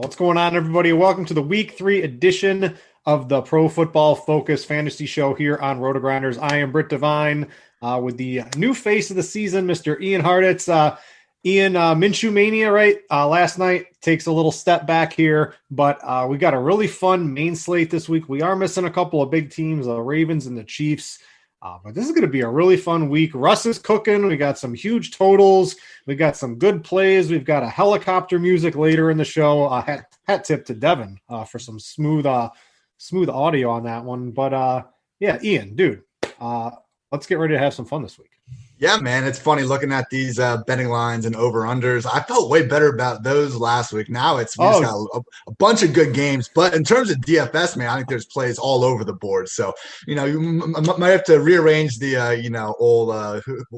What's going on, everybody? Welcome to the Week 3 edition of the Pro Football Focus Fantasy Show here on RotoGrinders. I am Britt Devine with the new face of the season, Mr. Ian Hartitz. Ian, Minshew Mania, right? Last night takes a little step back here, but we got a really fun main slate this week. We are missing a couple of big teams, the Ravens and the Chiefs. But this is going to be a really fun week. Russ is cooking. We got some huge totals. We got some good plays. We've got a helicopter music later in the show. Hat tip to Devin for some smooth audio on that one. But yeah, Ian, dude, let's get ready to have some fun this week. Yeah, man, it's funny looking at these betting lines and over-unders. I felt way better about those last week. Now we just got a bunch of good games. But in terms of DFS, man, I think there's plays all over the board. So, you might have to rearrange the,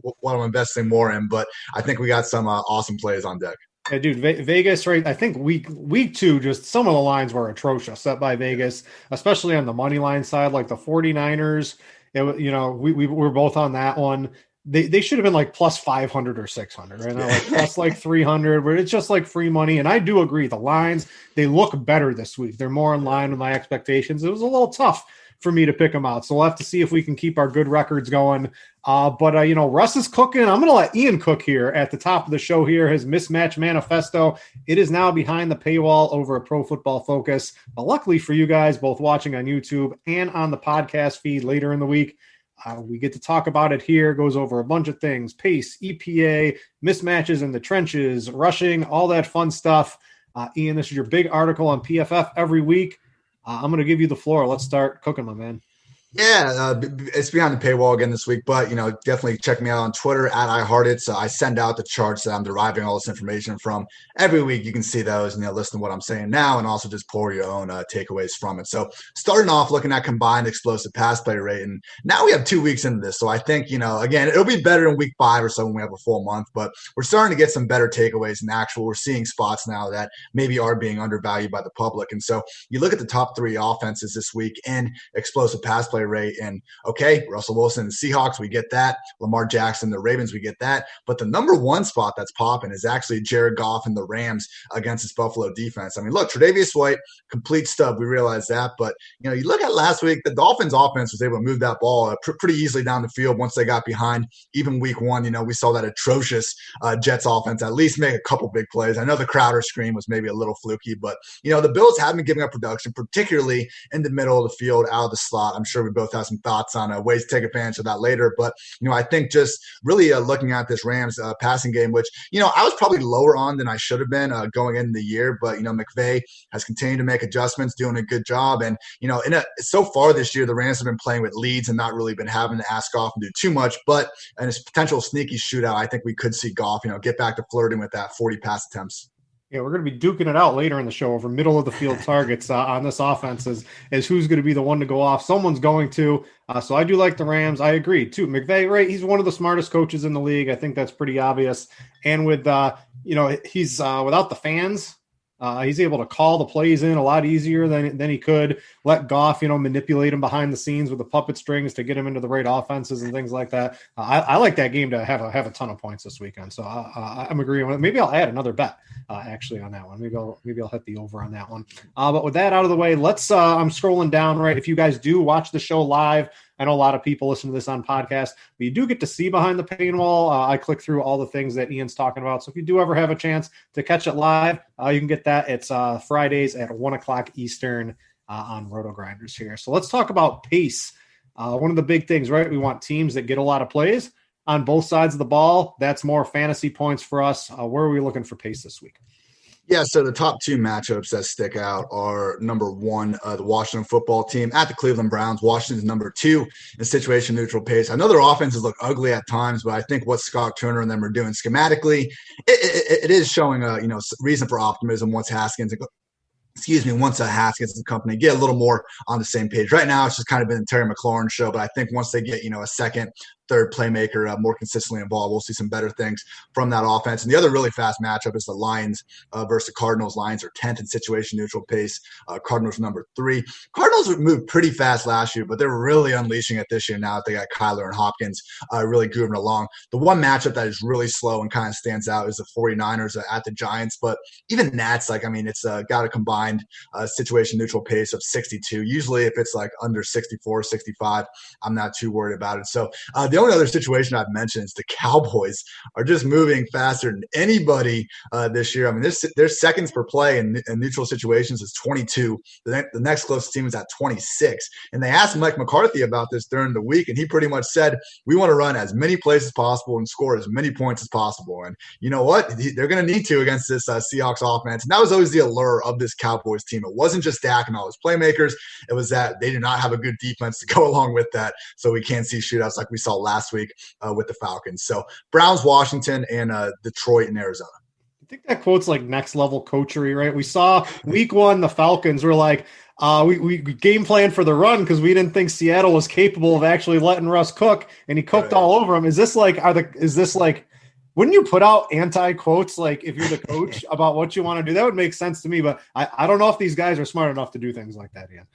what I'm investing more in. But I think we got some awesome plays on deck. Yeah, dude, Vegas, right? I think week 2, just some of the lines were atrocious set by Vegas, especially on the money line side, like the 49ers. We were both on that one. They should have been like plus 500 or 600, right? Now, like plus like 300, where it's just like free money. And I do agree, the lines, they look better this week. They're more in line with my expectations. It was a little tough for me to pick them out. So we'll have to see if we can keep our good records going. But Russ is cooking. I'm going to let Ian cook here at the top of the show here, his mismatch manifesto. It is now behind the paywall over at Pro Football Focus. But luckily for you guys, both watching on YouTube and on the podcast feed later in the week, we get to talk about it here. It goes over a bunch of things: pace, EPA, mismatches in the trenches, rushing, all that fun stuff. Ian, this is your big article on PFF every week. I'm going to give you the floor. Let's start cooking, my man. Yeah, it's behind the paywall again this week, but definitely check me out on Twitter at iHeartIt. I send out the charts that I'm deriving all this information from every week. You can see those and listen to what I'm saying now, and also just pour your own takeaways from it. So starting off looking at combined explosive pass play rate, and now we have 2 weeks into this. So I think again, it'll be better in week 5 or so when we have a full month. But we're starting to get some better takeaways in actual. We're seeing spots now that maybe are being undervalued by the public, and so you look at the top 3 offenses this week in explosive pass play rate, and okay, Russell Wilson and the Seahawks, we get that. Lamar Jackson, the Ravens, we get that. But the number 1 spot that's popping is actually Jared Goff and the Rams against this Buffalo defense. I mean, look, Tre'Davious White, complete stub. We realize that. But, you look at last week, the Dolphins offense was able to move that ball pretty easily down the field once they got behind. Even week 1, we saw that atrocious Jets offense at least make a couple big plays. I know the Crowder screen was maybe a little fluky, but, the Bills have been giving up production, particularly in the middle of the field, out of the slot. I'm sure we both have some thoughts on ways to take advantage of that later. But, I think just really looking at this Rams passing game, which, I was probably lower on than I should have been going into the year. But, McVay has continued to make adjustments, doing a good job. And, so far this year, the Rams have been playing with leads and not really been having to ask Goff and do too much. But in this potential sneaky shootout, I think we could see Goff, get back to flirting with that 40 pass attempts. Yeah, we're going to be duking it out later in the show over middle of the field targets on this offense as who's going to be the one to go off. Someone's going to. So I do like the Rams. I agree, too. McVay, right, he's one of the smartest coaches in the league. I think that's pretty obvious. And with, he's without the fans, he's able to call the plays in a lot easier than he could. Let Goff, manipulate him behind the scenes with the puppet strings to get him into the right offenses and things like that. I like that game to have a ton of points this weekend. So I'm agreeing with it. Maybe I'll add another bet actually on that one. Maybe I'll hit the over on that one. But with that out of the way, let's. I'm scrolling down right. If you guys do watch the show live, I know a lot of people listen to this on podcast, but you do get to see behind the paywall. I click through all the things that Ian's talking about. So if you do ever have a chance to catch it live, you can get that. It's Fridays at 1:00 Eastern on RotoGrinders here. So let's talk about pace. One of the big things, right? We want teams that get a lot of plays on both sides of the ball. That's more fantasy points for us. Where are we looking for pace this week? Yeah, so the top 2 matchups that stick out are number 1, the Washington football team at the Cleveland Browns. Washington's number 2 in situation neutral pace. I know their offenses look ugly at times, but I think what Scott Turner and them are doing schematically, it is showing a reason for optimism once Haskins and company get a little more on the same page. Right now, it's just kind of been the Terry McLaurin show, but I think once they get, a second third playmaker more consistently involved. We'll see some better things from that offense. And the other really fast matchup is the Lions versus the Cardinals. Lions are 10th in situation neutral pace. Cardinals number 3. Cardinals moved pretty fast last year, but they're really unleashing it this year now that they got Kyler and Hopkins really grooving along. The one matchup that is really slow and kind of stands out is the 49ers at the Giants. But even that's it's got a combined situation neutral pace of 62. Usually if it's like under 64, 65, I'm not too worried about it. So the only other situation I've mentioned is the Cowboys are just moving faster than anybody this year. I mean, their seconds per play in neutral situations is 22. The next closest team is at 26. And they asked Mike McCarthy about this during the week, and he pretty much said, we want to run as many plays as possible and score as many points as possible. And you know what? They're going to need to against this Seahawks offense. And that was always the allure of this Cowboys team. It wasn't just Dak and all his playmakers. It was that they do not have a good defense to go along with that. So we can't see shootouts like we saw last week with the Falcons. So Browns, Washington, and Detroit and Arizona. I think that quote's like next level coachery, right? We saw week 1, the Falcons were like, we game planned for the run because we didn't think Seattle was capable of actually letting Russ cook, and he cooked all over him. Is this like, wouldn't you put out anti-quotes like if you're the coach about what you want to do? That would make sense to me, but I don't know if these guys are smart enough to do things like that, Ian.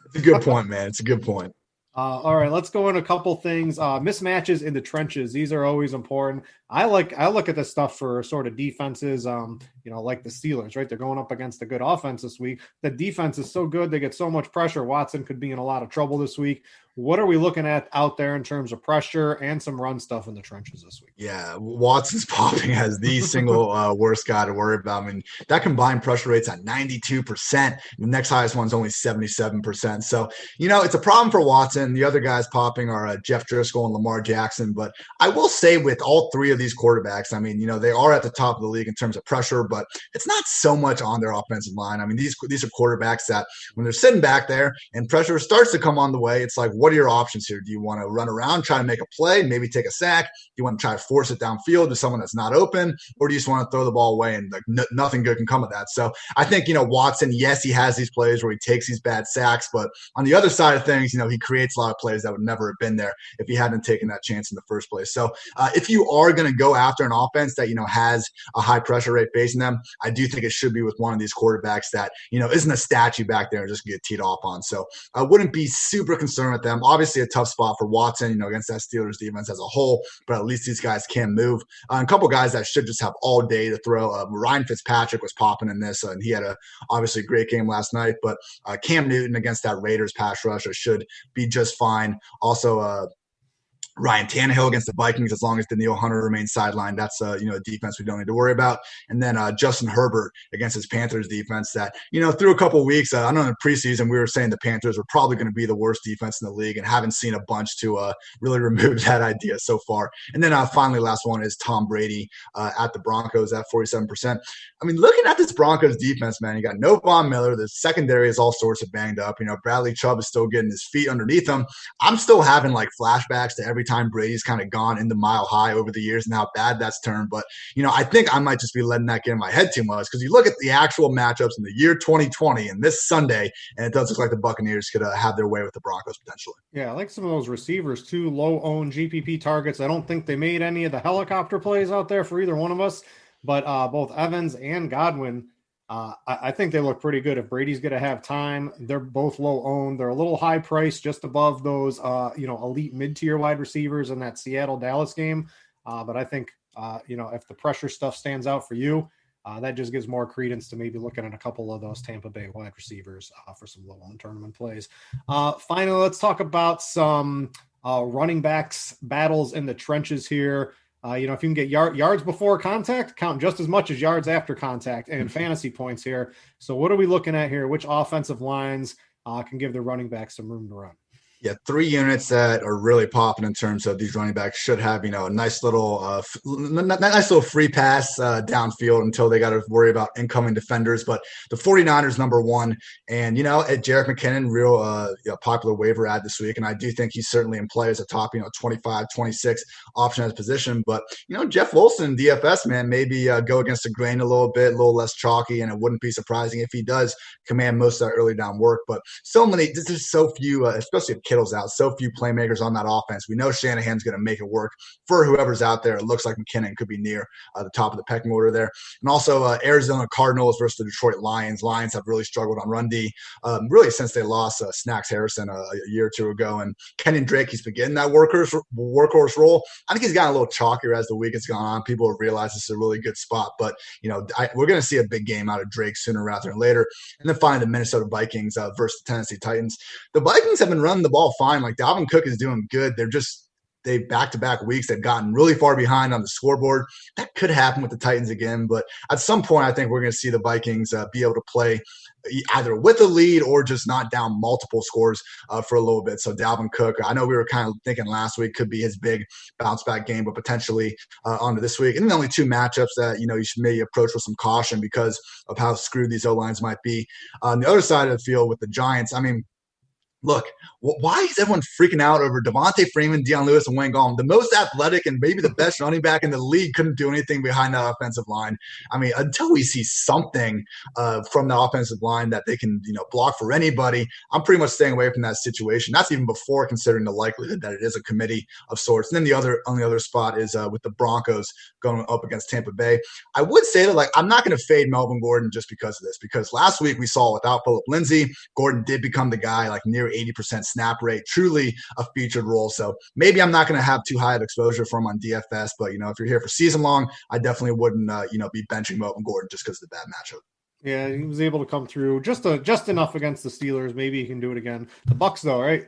It's a good point, man. It's a good point. All right, let's go in a couple things. Mismatches in the trenches. These are always important. I look at this stuff for sort of defenses, like the Steelers, right? They're going up against a good offense this week. The defense is so good. They get so much pressure. Watson could be in a lot of trouble this week. What are we looking at out there in terms of pressure and some run stuff in the trenches this week? Yeah, Watson's popping as the single worst guy to worry about. I mean, that combined pressure rate's at 92%. The next highest one's only 77%. So, it's a problem for Watson. The other guys popping are Jeff Driscoll and Lamar Jackson. But I will say with all three of these quarterbacks, I mean, they are at the top of the league in terms of pressure, but it's not so much on their offensive line. I mean, these are quarterbacks that when they're sitting back there and pressure starts to come on the way, it's like, what are your options here? Do you want to run around, try to make a play, maybe take a sack? Do you want to try to force it downfield to someone that's not open? Or do you just want to throw the ball away and nothing good can come of that? So I think, Watson, yes, he has these plays where he takes these bad sacks, but on the other side of things, he creates a lot of plays that would never have been there if he hadn't taken that chance in the first place. So if you are going to go after an offense that, has a high pressure rate facing them, I do think it should be with one of these quarterbacks that, isn't a statue back there and just get teed off on. So I wouldn't be super concerned with them. Obviously a tough spot for Watson, against that Steelers defense as a whole, but at least these guys can move. A couple guys that should just have all day to throw. Ryan Fitzpatrick was popping in this, and he had obviously a great game last night, but Cam Newton against that Raiders pass rush should be just fine. Also, Ryan Tannehill against the Vikings, as long as Daniil Hunter remains sidelined, that's a defense we don't need to worry about. And then Justin Herbert against his Panthers defense that, through a couple of weeks, I know in the preseason we were saying the Panthers were probably going to be the worst defense in the league, and haven't seen a bunch to really remove that idea so far. And then finally, last one is Tom Brady at the Broncos at 47%. I mean, looking at this Broncos defense, man, you got no Von Miller. The secondary is all sorts of banged up. Bradley Chubb is still getting his feet underneath him. I'm still having like flashbacks to every time Brady's kind of gone into Mile High over the years and how bad that's turned. But, I think I might just be letting that get in my head too much, because you look at the actual matchups in the year 2020 and this Sunday, and it does look like the Buccaneers could have their way with the Broncos potentially. Yeah, I like some of those receivers too, low-owned GPP targets. I don't think they made any of the helicopter plays out there for either one of us, but both Evans and Godwin, I think they look pretty good. If Brady's going to have time, they're both low owned. They're a little high priced, just above those, elite mid-tier wide receivers in that Seattle-Dallas game. But I think, if the pressure stuff stands out for you, that just gives more credence to maybe looking at a couple of those Tampa Bay wide receivers for some low-owned tournament plays. Finally, let's talk about some running backs battles in the trenches here. If you can get yards before contact, count just as much as yards after contact and fantasy points here. So what are we looking at here? Which offensive lines can give their running backs some room to run? Yeah, 3 units that are really popping in terms of these running backs should have, a nice little free pass downfield until they got to worry about incoming defenders. But the 49ers, number 1, and, at Jerick McKinnon, real popular waiver ad this week. And I do think he's certainly in play as a top, 25, 26 option at his position. But, Jeff Wilson, DFS, man, maybe go against the grain a little bit, a little less chalky. And it wouldn't be surprising if he does command most of that early down work. But there's so few, especially if Kittle's out. So few playmakers on that offense. We know Shanahan's going to make it work for whoever's out there. It looks like McKinnon could be near the top of the pecking order there. And also Arizona Cardinals versus the Detroit Lions. Lions have really struggled on run D, really since they lost Snacks Harrison a year or two ago. And Kenyon Drake, he's been getting that workhorse role. I think he's gotten a little chalkier as the week has gone on. People have realized this is a really good spot. But, we're going to see a big game out of Drake sooner rather than later. And then finally, the Minnesota Vikings versus the Tennessee Titans. The Vikings have been running the ball fine. Like, Dalvin Cook is doing good. They back-to-back weeks, they've gotten really far behind on the scoreboard. That could happen with the Titans again, but at some point, I think we're going to see the Vikings be able to play either with a lead or just not down multiple scores for a little bit. So Dalvin Cook, I know we were kind of thinking last week could be his big bounce-back game, but potentially onto this week. And then only two matchups that, you should maybe approach with some caution because of how screwed these O-lines might be. On the other side of the field with the Giants, look, why is everyone freaking out over Devontae Freeman, Deion Lewis, and Wayne Gallman? The most athletic and maybe the best running back in the league couldn't do anything behind that offensive line. Until we see something from the offensive line that they can, block for anybody, I'm pretty much staying away from that situation. That's even before considering the likelihood that it is a committee of sorts. And then the other spot is with the Broncos going up against Tampa Bay. I would say that, I'm not going to fade Melvin Gordon just because of this, because last week we saw without Phillip Lindsay, Gordon did become the guy near 80% snap rate, truly a featured role. So maybe I'm not going to have too high of exposure for him on DFS, but if you're here for season long, I definitely wouldn't be benching Melvin Gordon just because of the bad matchup. Yeah, he was able to come through just enough against the Steelers. Maybe he can do it again. The Bucs, though, right?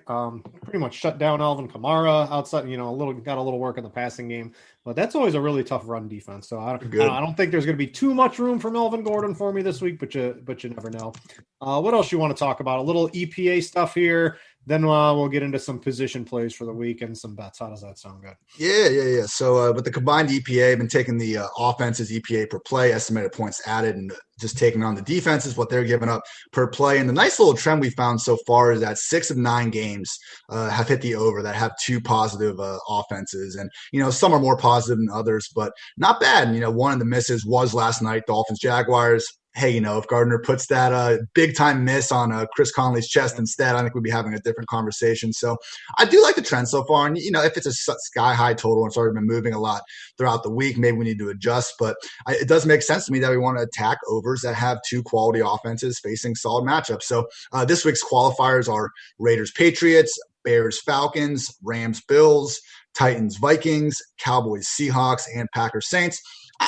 Pretty much shut down Alvin Kamara outside. Got a little work in the passing game, but that's always a really tough run defense. So I don't think there's going to be too much room for Melvin Gordon for me this week, but you never know. What else you want to talk about? A little EPA stuff here. Then we'll get into some position plays for the week and some bets. How does that sound good? Yeah. So with the combined EPA, I've been taking the offense's EPA per play, estimated points added, and just taking on the defenses, what they're giving up per play. And the nice little trend we found so far is that 6 of 9 games have hit the over that have 2 positive offenses. And, some are more positive than others, but not bad. One of the misses was last night, Dolphins-Jaguars. Hey, if Gardner puts that big-time miss on Chris Conley's chest instead, I think we'd be having a different conversation. So I do like the trend so far. And, if it's a sky-high total and it's already been moving a lot throughout the week, maybe we need to adjust. But it does make sense to me that we want to attack overs that have 2 quality offenses facing solid matchups. So this week's qualifiers are Raiders-Patriots, Bears-Falcons, Rams-Bills, Titans-Vikings, Cowboys-Seahawks, and Packers-Saints.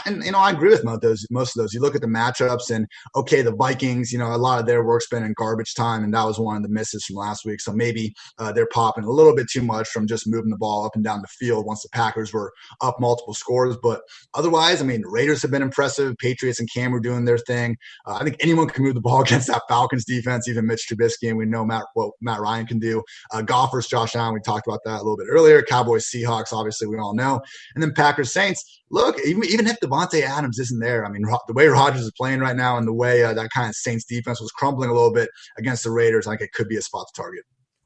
And, I agree with most of those. You look at the matchups and, okay, the Vikings, a lot of their work's been in garbage time, and that was one of the misses from last week. So maybe they're popping a little bit too much from just moving the ball up and down the field once the Packers were up multiple scores. But otherwise, Raiders have been impressive. Patriots and Cam are doing their thing. I think anyone can move the ball against that Falcons defense, even Mitch Trubisky, and we know what Matt Ryan can do. Golfers, Josh Allen, we talked about that a little bit earlier. Cowboys, Seahawks, obviously we all know. And then Packers, Saints. Look, even if Devontae Adams isn't there, the way Rodgers is playing right now and the way that kind of Saints defense was crumbling a little bit against the Raiders, I think it could be a spot to target.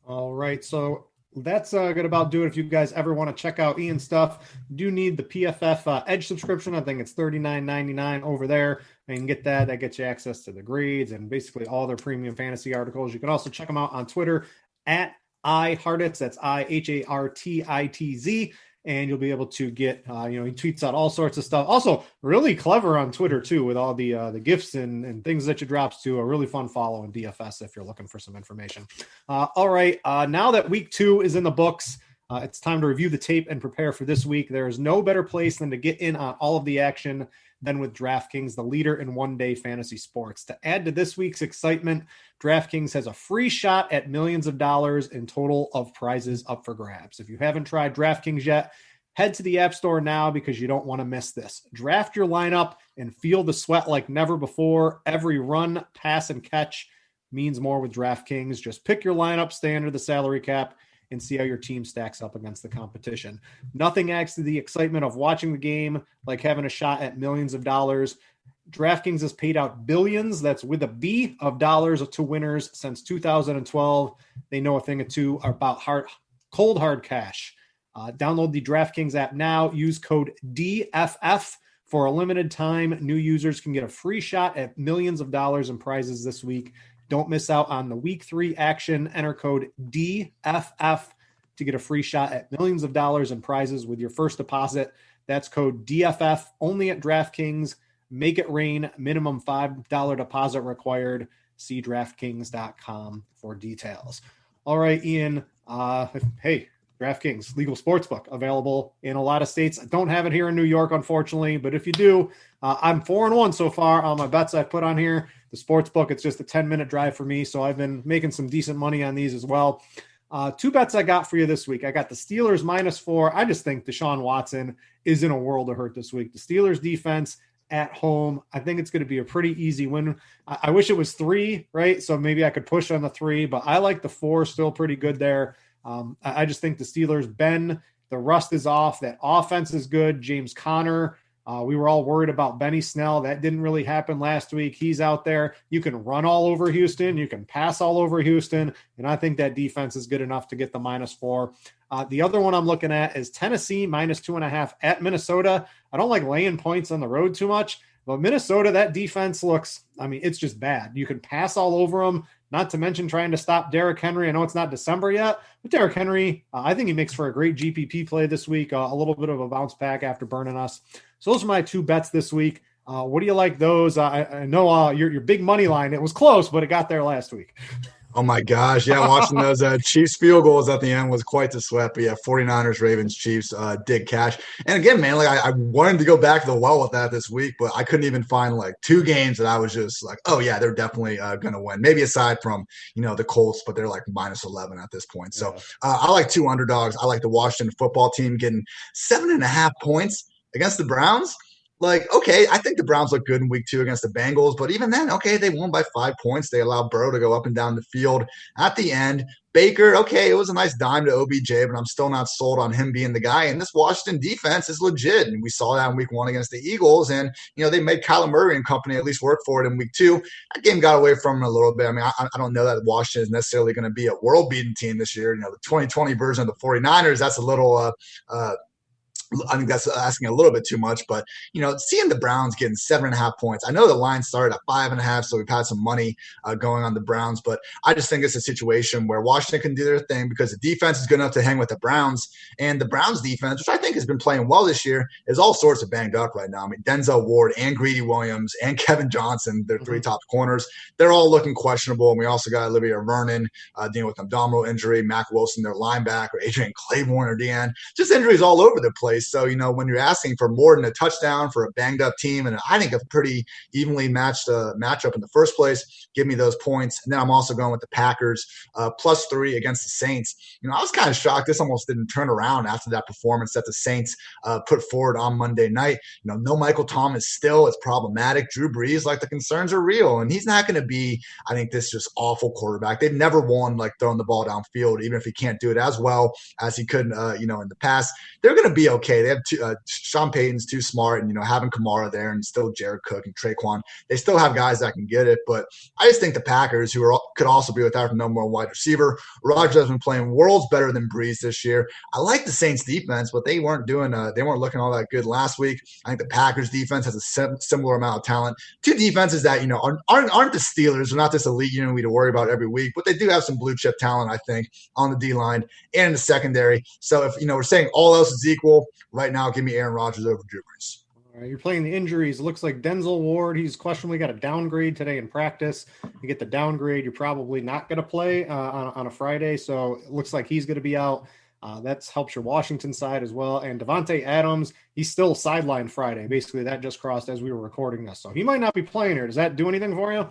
All right, so that's going to about do it. If you guys ever want to check out Ian's stuff, you do need the PFF Edge subscription. I think it's $39.99 over there. And you can get that. That gets you access to the grades and basically all their premium fantasy articles. You can also check them out on Twitter at iHartitz. That's IHARTITZ. And you'll be able to get, he tweets out all sorts of stuff. Also, really clever on Twitter, too, with all the gifts and things that you drops to. A really fun follow in DFS if you're looking for some information. All right, now that week 2 is in the books, it's time to review the tape and prepare for this week. There is no better place than to get in on all of the action than with DraftKings, the leader in one-day fantasy sports. To add to this week's excitement, DraftKings has a free shot at millions of dollars in total of prizes up for grabs. If you haven't tried DraftKings yet, head to the App Store now because you don't want to miss this. Draft your lineup and feel the sweat like never before. Every run, pass, and catch means more with DraftKings. Just pick your lineup, stay under the salary cap, and see how your team stacks up against the competition. Nothing adds to the excitement of watching the game like having a shot at millions of dollars. DraftKings has paid out billions, that's with a B, of dollars to winners since 2012. They know a thing or two about cold hard cash. Download the DraftKings app now. Use code DFF for a limited time. New users can get a free shot at millions of dollars in prizes this week. Don't miss out on the week 3 action. Enter code DFF to get a free shot at millions of dollars in prizes with your first deposit. That's code DFF only at DraftKings. Make it rain. Minimum $5 deposit required. See DraftKings.com for details. All right, Ian. Hey, DraftKings, legal sportsbook, available in a lot of states. I don't have it here in New York, unfortunately, but if you do, I'm 4-1 so far on my bets I've put on here. The sportsbook, it's just a 10-minute drive for me, so I've been making some decent money on these as well. 2 bets I got for you this week. I got the Steelers -4. I just think Deshaun Watson is in a world of hurt this week. The Steelers defense at home, I think it's going to be a pretty easy win. I wish it was 3, right? So maybe I could push on the 3, but I like the 4 still pretty good there. I just think the Steelers, the rust is off. That offense is good. James Conner, we were all worried about Benny Snell. That didn't really happen last week. He's out there. You can run all over Houston. You can pass all over Houston. And I think that defense is good enough to get the -4. The other one I'm looking at is Tennessee -2.5 at Minnesota. I don't like laying points on the road too much, but Minnesota, that defense looks, it's just bad. You can pass all over them, not to mention trying to stop Derrick Henry. I know it's not December yet, but Derrick Henry, I think he makes for a great GPP play this week, a little bit of a bounce back after burning us. So those are my 2 bets this week. What do you like those? I know your big money line, it was close, but it got there last week. Oh my gosh. Yeah. Watching those Chiefs field goals at the end was quite the sweat. But yeah, 49ers, Ravens, Chiefs did cash. And again, man, like I wanted to go back to the well with that this week, but I couldn't even find like 2 games that I was just like, oh yeah, they're definitely going to win. Maybe aside from, the Colts, but they're like -11 at this point. So I like 2 underdogs. I like the Washington football team getting 7.5 points against the Browns. Like, okay, I think the Browns look good in week 2 against the Bengals, but even then, okay, they won by 5 points. They allowed Burrow to go up and down the field at the end. Baker, okay, it was a nice dime to OBJ, but I'm still not sold on him being the guy. And this Washington defense is legit. And we saw that in week 1 against the Eagles. And, they made Kyler Murray and company at least work for it in week 2. That game got away from him a little bit. I don't know that Washington is necessarily going to be a world-beating team this year. The 2020 version of the 49ers, that's a little I think that's asking a little bit too much, but seeing the Browns getting 7.5 points. I know the line started at 5.5, so we've had some money going on the Browns, but I just think it's a situation where Washington can do their thing because the defense is good enough to hang with the Browns, and the Browns defense, which I think has been playing well this year, is all sorts of banged up right now. Denzel Ward and Greedy Williams and Kevin Johnson, their 3 top corners, they're all looking questionable, and we also got Olivia Vernon dealing with abdominal injury, Mac Wilson, their linebacker, Adrian Claiborne, or DN, just injuries all over the place. So, when you're asking for more than a touchdown for a banged up team, and I think a pretty evenly matched matchup in the first place, give me those points. And then I'm also going with the Packers +3 against the Saints. I was kind of shocked this almost didn't turn around after that performance that the Saints put forward on Monday night. No Michael Thomas still. It's problematic. Drew Brees, like the concerns are real, and he's not going to be, I think, this just awful quarterback. They've never won like throwing the ball downfield, even if he can't do it as well as he could, in the past. They're going to be okay. They have Sean Payton's too smart, and having Kamara there, and still Jared Cook and Traquan. They still have guys that can get it, but I just think the Packers, could also be without the number 1 wide receiver. Rodgers has been playing worlds better than Brees this year. I like the Saints defense, but they weren't looking all that good last week. I think the Packers defense has a similar amount of talent. 2 defenses that aren't the Steelers. They're not this elite unit we to worry about every week, but they do have some blue chip talent, I think, on the D line and in the secondary. So if we're saying all else is equal. Right now, give me Aaron Rodgers over Drew Brees. All right, you're playing the injuries. It looks like Denzel Ward, he's questionably got a downgrade today in practice. You get the downgrade, you're probably not going to play on a Friday, so it looks like he's going to be out. That helps your Washington side as well. And Devontae Adams, he's still sidelined Friday. Basically, that just crossed as we were recording this. So he might not be playing here. Does that do anything for you?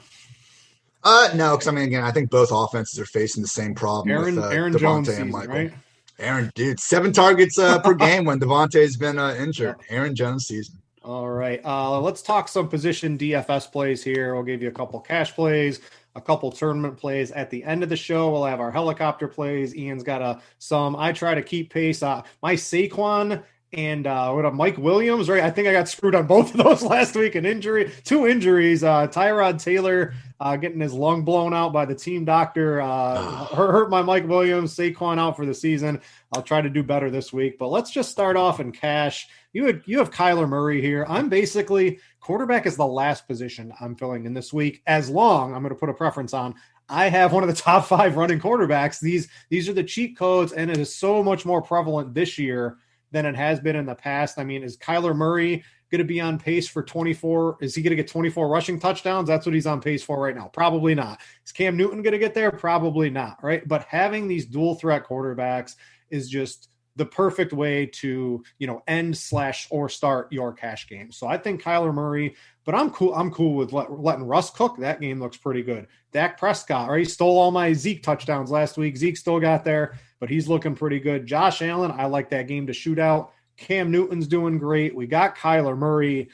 No, because again, I think both offenses are facing the same problem with Aaron Devontae Jones and season, Michael. right? Aaron, dude, 7 targets per game when Devontae's been injured. Aaron Jones season. All right. Let's talk some position DFS plays here. We'll give you a couple cash plays, a couple tournament plays. At the end of the show, we'll have our helicopter plays. Ian's got some. I try to keep pace. My Saquon and what a Mike Williams, right? I think I got screwed on both of those last week. Two injuries. Tyrod Taylor getting his lung blown out by the team doctor. Hurt my Mike Williams. Saquon out for the season. I'll try to do better this week. But let's just start off in cash. You have Kyler Murray here. I'm basically quarterback is the last position I'm filling in this week. As long I'm going to put a preference on. I have one of the top 5 running quarterbacks. These are the cheat codes, and it is so much more prevalent this year than it has been in the past. I mean, is Kyler Murray going to be on pace for 24? Is he going to get 24 rushing touchdowns? That's what he's on pace for right now. Probably not. Is Cam Newton going to get there? Probably not, right? But having these dual threat quarterbacks is just the perfect way to, end/or start your cash game. So I think Kyler Murray, but I'm cool with letting Russ cook. That game looks pretty good. Dak Prescott, right? He stole all my Zeke touchdowns last week. Zeke still got there, but he's looking pretty good. Josh Allen, I like that game to shoot out. Cam Newton's doing great. We got Kyler Murray.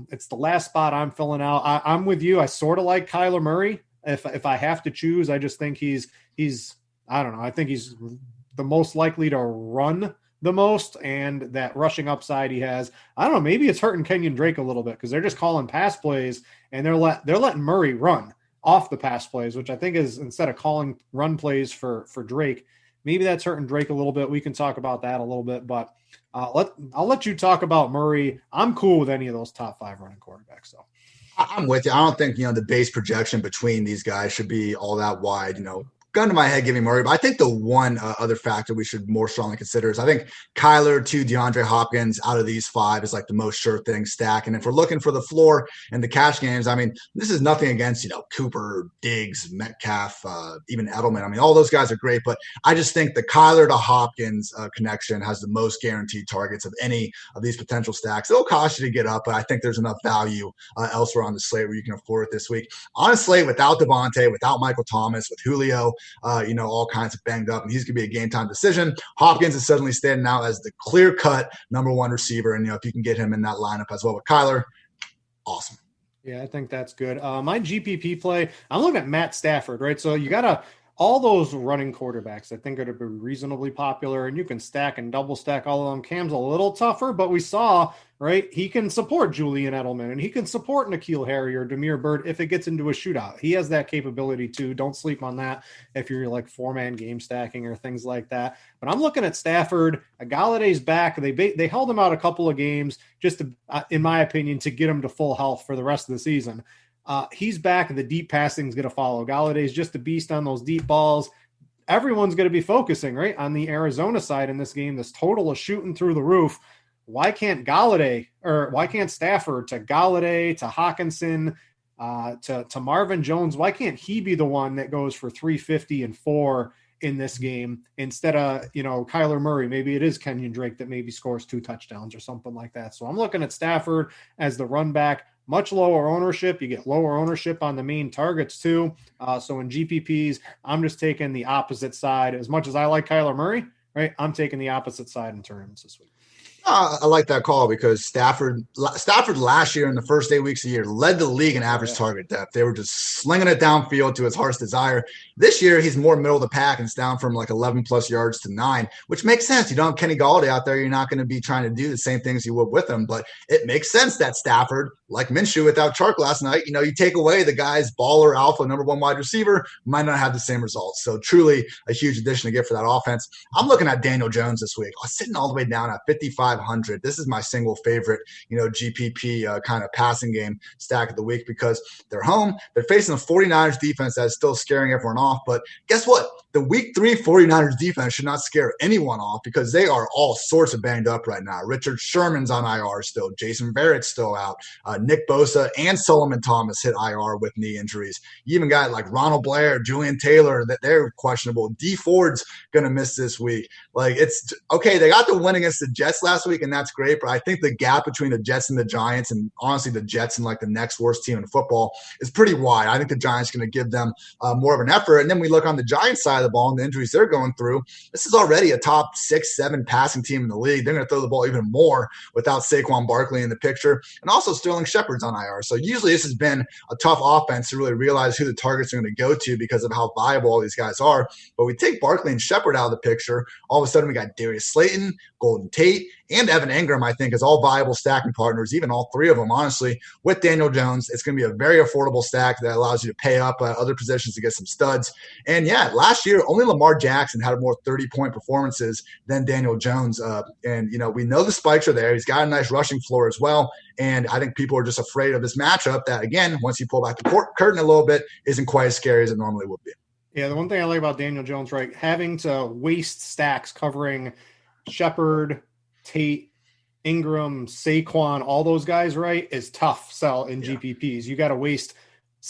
It's the last spot I'm filling out. I'm with you. I sort of like Kyler Murray. If I have to choose, I just think he's I don't know. I think he's the most likely to run the most, and that rushing upside he has. I don't know. Maybe it's hurting Kenyon Drake a little bit because they're just calling pass plays and they're letting Murray run off the pass plays, which I think is instead of calling run plays for Drake. Maybe that's hurting Drake a little bit. We can talk about that a little bit, but I'll let you talk about Murray. I'm cool with any of those top 5 running quarterbacks. So I'm with you. I don't think, the base projection between these guys should be all that wide. Gun to my head giving Murray, but I think the one other factor we should more strongly consider is I think Kyler to DeAndre Hopkins out of these 5 is like the most sure thing stack. And if we're looking for the floor and the cash games, I mean, this is nothing against, Cooper, Diggs, Metcalf, even Edelman. I mean, all those guys are great, but I just think the Kyler to Hopkins connection has the most guaranteed targets of any of these potential stacks. It'll cost you to get up, but I think there's enough value elsewhere on the slate where you can afford it this week. On a slate without Devontae, without Michael Thomas, with Julio, all kinds of banged up, and he's going to be a game time decision. Hopkins is suddenly standing out as the clear cut number 1 receiver. And, if you can get him in that lineup as well with Kyler, awesome. Yeah, I think that's good. My GPP play, I'm looking at Matt Stafford, right? So you got all those running quarterbacks, I think, are to be reasonably popular, and you can stack and double stack all of them. Cam's a little tougher, but we saw, right, he can support Julian Edelman, and he can support N'Keal Harry or Damiere Byrd if it gets into a shootout. He has that capability too. Don't sleep on that if you're like 4-man game stacking or things like that. But I'm looking at Stafford. Galladay's back. They held him out a couple of games just to, in my opinion, to get him to full health for the rest of the season. He's back. The deep passing is going to follow. Galladay's just a beast on those deep balls. Everyone's going to be focusing, right, on the Arizona side in this game. This total is shooting through the roof. Why can't Stafford to Galladay, to Hawkinson, to Marvin Jones? Why can't he be the one that goes for 350 and 4 in this game instead of, Kyler Murray? Maybe it is Kenyon Drake that maybe scores 2 touchdowns or something like that. So I'm looking at Stafford as the run back. Much lower ownership. You get lower ownership on the main targets too. So in GPPs, I'm just taking the opposite side. As much as I like Kyler Murray, right, I'm taking the opposite side in tournaments this week. I like that call because Stafford last year in the first 8 weeks of the year led the league in average target depth. They were just slinging it downfield to his heart's desire. This year, he's more middle of the pack and it's down from like 11 plus yards to 9, which makes sense. You don't have Kenny Galladay out there. You're not going to be trying to do the same things you would with him, but it makes sense that Stafford, like Minshew without Chark last night, you take away the guy's baller alpha number 1 wide receiver, might not have the same results. So truly a huge addition to get for that offense. I'm looking at Daniel Jones this week. I'm sitting all the way down at 5,500. This is my single favorite, GPP kind of passing game stack of the week because they're home. They're facing a 49ers defense that is still scaring everyone off. But guess what? The week 3 49ers defense should not scare anyone off because they are all sorts of banged up right now. Richard Sherman's on IR still. Jason Barrett's still out. Nick Bosa and Solomon Thomas hit IR with knee injuries. You even got like Ronald Blair, Julian Taylor, that they're questionable. D Ford's going to miss this week. Like, it's okay. They got the win against the Jets last week, and that's great. But I think the gap between the Jets and the Giants, and honestly the Jets and like the next worst team in football, is pretty wide. I think the Giants are going to give them more of an effort. And then we look on the Giants side of the ball and the injuries they're going through. This is already a top 6-7 passing team in the league. They're going to throw the ball even more without Saquon Barkley in the picture. And also Sterling Shepard's on IR. So usually this has been a tough offense to really realize who the targets are going to go to because of how viable all these guys are. But we take Barkley and Shepard out of the picture. All of a sudden we got Darius Slayton, Golden Tate, and Evan Ingram, I think, is all viable stacking partners, even all three of them, honestly, with Daniel Jones. It's going to be a very affordable stack that allows you to pay up other positions to get some studs. And yeah, last year, only Lamar Jackson had more 30-point performances than Daniel Jones. And, we know the spikes are there. He's got a nice rushing floor as well. And I think people are just afraid of this matchup that, again, once you pull back the curtain a little bit, isn't quite as scary as it normally would be. Yeah, the one thing I like about Daniel Jones, right, having to waste stacks covering Shepard, Tate, Ingram, Saquon, all those guys, right, is tough sell in GPPs. You got to waste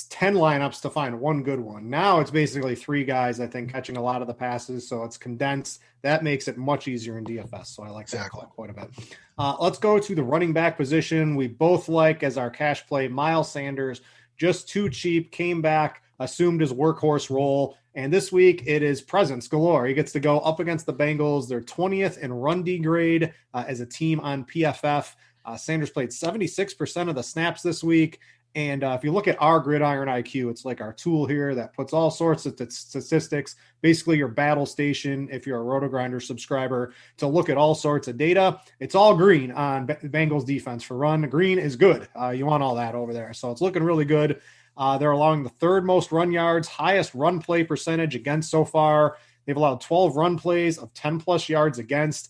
10 lineups to find one good one. Now it's basically 3 guys, I think, catching a lot of the passes, so it's condensed. That makes it much easier in DFS, so I like that quite a bit. Let's go to the running back position. We both like, as our cash play, Miles Sanders, just too cheap, came back, assumed his workhorse role, and this week it is presence galore. He gets to go up against the Bengals. They're 20th in run D grade as a team on PFF. Sanders played 76% of the snaps this week. And if you look at our Gridiron IQ, it's like our tool here that puts all sorts of statistics, basically your battle station, if you're a RotoGrinders subscriber, to look at all sorts of data. It's all green on Bengals defense for run. Green is good. You want all that over there. So it's looking really good. They're allowing the 3rd most run yards, highest run play percentage against so far. They've allowed 12 run plays of 10-plus yards against.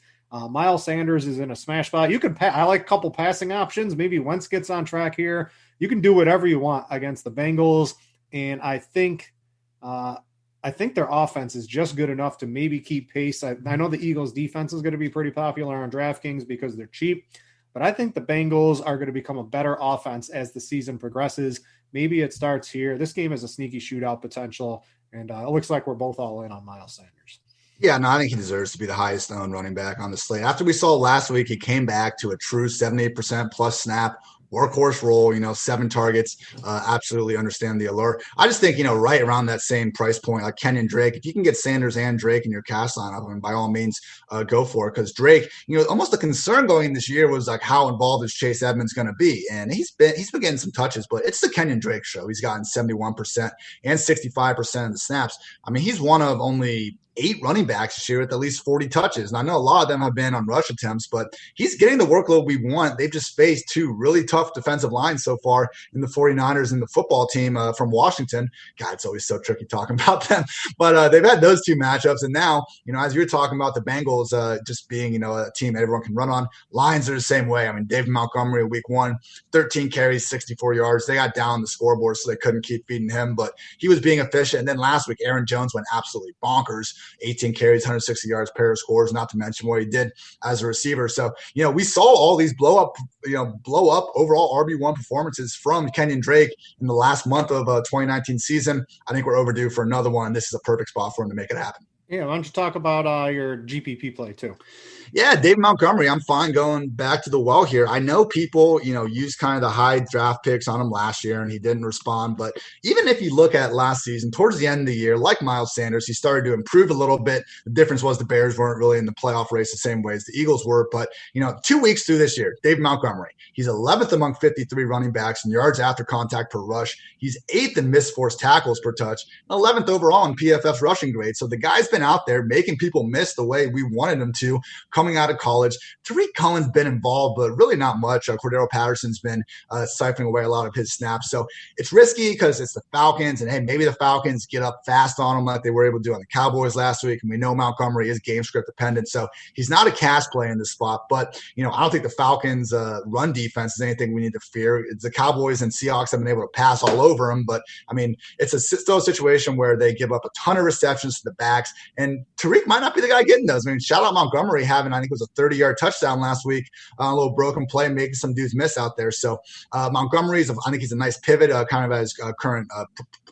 Miles Sanders is in a smash spot. You could I like a couple passing options. Maybe Wentz gets on track here. You can do whatever you want against the Bengals, and I think their offense is just good enough to maybe keep pace. I know the Eagles' defense is going to be pretty popular on DraftKings because they're cheap, but I think the Bengals are going to become a better offense as the season progresses. Maybe it starts here. This game has a sneaky shootout potential, and it looks like we're both all in on Miles Sanders. Yeah, no, I think he deserves to be the highest owned running back on the slate. After we saw last week, he came back to a true 78% plus snap workhorse role, 7 targets. Absolutely understand the allure. I just think, right around that same price point, like Kenyon Drake, if you can get Sanders and Drake in your cash lineup, I mean, by all means, go for it. Because Drake, almost the concern going in this year was like how involved is Chase Edmonds going to be, and he's been getting some touches, but it's the Kenyon Drake show. He's gotten 71% and 65% of the snaps. I mean, he's one of only 8 running backs this year with at least 40 touches. And I know a lot of them have been on rush attempts, but he's getting the workload we want. They've just faced 2 really tough defensive lines so far in the 49ers and the football team from Washington. God, it's always so tricky talking about them. But they've had those 2 matchups. And now, as you're talking about the Bengals just being, a team that everyone can run on, Lions are the same way. I mean, David Montgomery week 1, 13 carries, 64 yards. They got down the scoreboard, so they couldn't keep feeding him, but he was being efficient. And then last week, Aaron Jones went absolutely bonkers. 18 carries, 160 yards, pair of scores, not to mention what he did as a receiver. So, we saw all these blow up overall RB1 performances from Kenyon Drake in the last month of 2019 season. I think we're overdue for another one. This is a perfect spot for him to make it happen. Yeah, why don't you talk about your GPP play too? Yeah, David Montgomery, I'm fine going back to the well here. I know people, used kind of the high draft picks on him last year and he didn't respond. But even if you look at last season, towards the end of the year, like Miles Sanders, he started to improve a little bit. The difference was the Bears weren't really in the playoff race the same way as the Eagles were. But, 2 weeks through this year, David Montgomery, he's 11th among 53 running backs in yards after contact per rush. He's 8th in missed forced tackles per touch, 11th overall in PFF's rushing grade. So the guy's been out there making people miss the way we wanted him to coming out of college. Tariq Cohen's been involved, but really not much. Cordero Patterson's been siphoning away a lot of his snaps. So it's risky because it's the Falcons, and hey, maybe the Falcons get up fast on them like they were able to do on the Cowboys last week. And we know Montgomery is game script dependent. So he's not a cash play in this spot. But, I don't think the Falcons' run defense is anything we need to fear. It's the Cowboys and Seahawks have been able to pass all over them. But, I mean, it's still a situation where they give up a ton of receptions to the backs. And Tariq might not be the guy getting those. I mean, shout out Montgomery having, I think it was a 30-yard touchdown last week, a little broken play, making some dudes miss out there. So Montgomery's, I think he's a nice pivot, kind of as current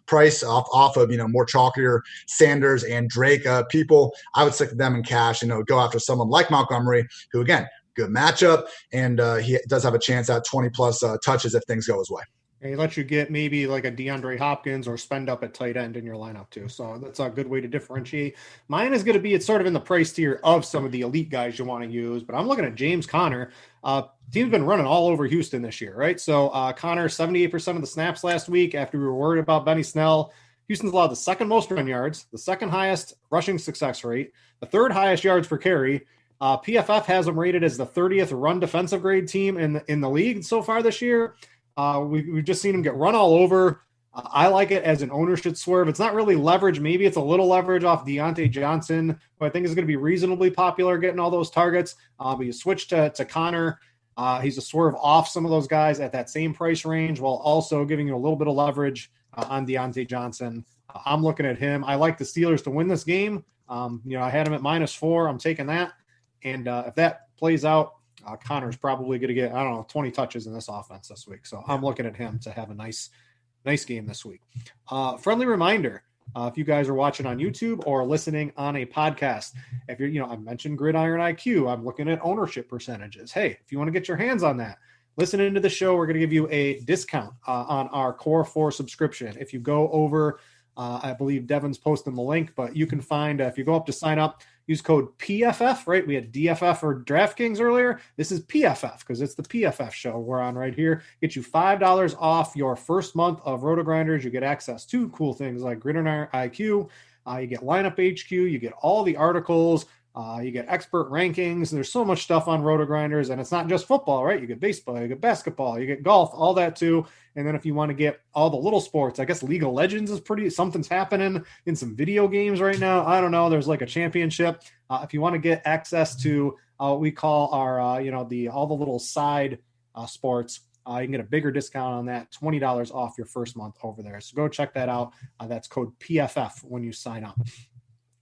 price off of, more chalkier Sanders and Drake people. I would stick to them in cash and go after someone like Montgomery, who, again, good matchup, and he does have a chance at 20-plus touches if things go his way. And he lets you get maybe like a DeAndre Hopkins or spend up at tight end in your lineup too. So that's a good way to differentiate. Mine is going to be, it's sort of in the price tier of some of the elite guys you want to use, but I'm looking at James Conner. Team's been running all over Houston this year, right? So Conner, 78% of the snaps last week after we were worried about Benny Snell. Houston's allowed the 2nd most run yards, the 2nd highest rushing success rate, the 3rd highest yards per carry, PFF has him rated as the 30th run defensive grade team in the league so far this year. We've just seen him get run all over. I like it as an ownership swerve. It's not really leverage. Maybe it's a little leverage off Deontay Johnson, who I think is going to be reasonably popular getting all those targets. But you switch to Connor. He's a swerve off some of those guys at that same price range while also giving you a little bit of leverage on Deontay Johnson. I'm looking at him. I like the Steelers to win this game. I had him at -4. I'm taking that. And if that plays out, Connor's probably going to get, 20 touches in this offense this week. So I'm looking at him to have a nice game this week. Friendly reminder, if you guys are watching on YouTube or listening on a podcast, if you're, I mentioned Gridiron IQ, I'm looking at ownership percentages. Hey, if you want to get your hands on that, listen into the show. We're going to give you a discount on our Core 4 subscription. If you go over, I believe Devin's posting the link, but you can find, if you go up to sign up, use code PFF, right? We had DFF or DraftKings earlier. This is PFF because it's the PFF show we're on right here. Get you $5 off your first month of RotoGrinders. You get access to cool things like Gridiron IQ. You get Lineup HQ. You get all the articles. You get expert rankings. There's so much stuff on RotoGrinders, and it's not just football, right? You get baseball, you get basketball, you get golf, all that too. And then if you want to get all the little sports, I guess League of Legends is something's happening in some video games right now. I don't know. There's like a championship. If you want to get access to what we call our, all the little side sports, you can get a bigger discount on that, $20 off your first month over there. So go check that out. That's code PFF when you sign up.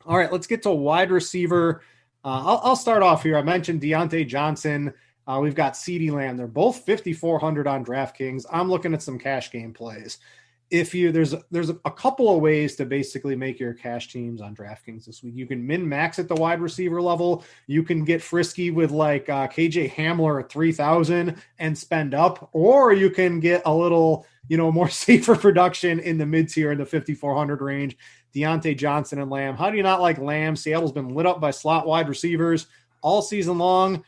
All right, let's get to wide receiver. I'll start off here. I mentioned Deontay Johnson. We've got CeeDee Lamb. They're both 5,400 on DraftKings. I'm looking at some cash game plays. There's a couple of ways to basically make your cash teams on DraftKings this week. You can min max at the wide receiver level. You can get frisky with like KJ Hamler at 3,000 and spend up, or you can get a little, more safer production in the mid tier in the 5,400 range. Deontay Johnson and Lamb. How do you not like Lamb? Seattle's been lit up by slot wide receivers all season long.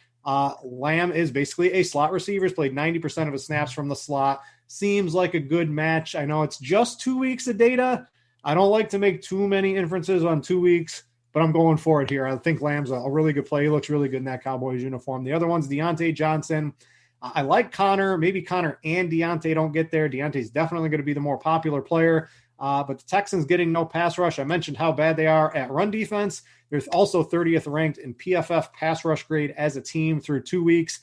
Lamb is basically a slot receiver. He's played 90% of his snaps from the slot. Seems like a good match. I know it's just 2 weeks of data. I don't like to make too many inferences on 2 weeks, but I'm going for it here. I think Lamb's a really good play. He looks really good in that Cowboys uniform. The other one's Deontay Johnson. I like Connor. Maybe Connor and Deontay don't get there. Deontay's definitely going to be the more popular player. But the Texans getting no pass rush. I mentioned how bad they are at run defense. They're also 30th ranked in PFF pass rush grade as a team through 2 weeks.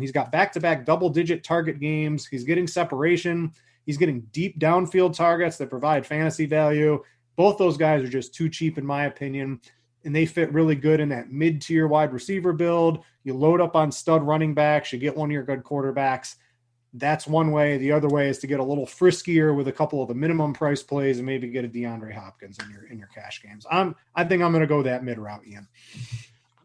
He's got back-to-back double-digit target games. He's getting separation. He's getting deep downfield targets that provide fantasy value. Both those guys are just too cheap in my opinion, and they fit really good in that mid-tier wide receiver build. You load up on stud running backs. You get one of your good quarterbacks. That's one way. The other way is to get a little friskier with a couple of the minimum price plays and maybe get a DeAndre Hopkins in your cash games. I think I'm going to go that mid route, Ian.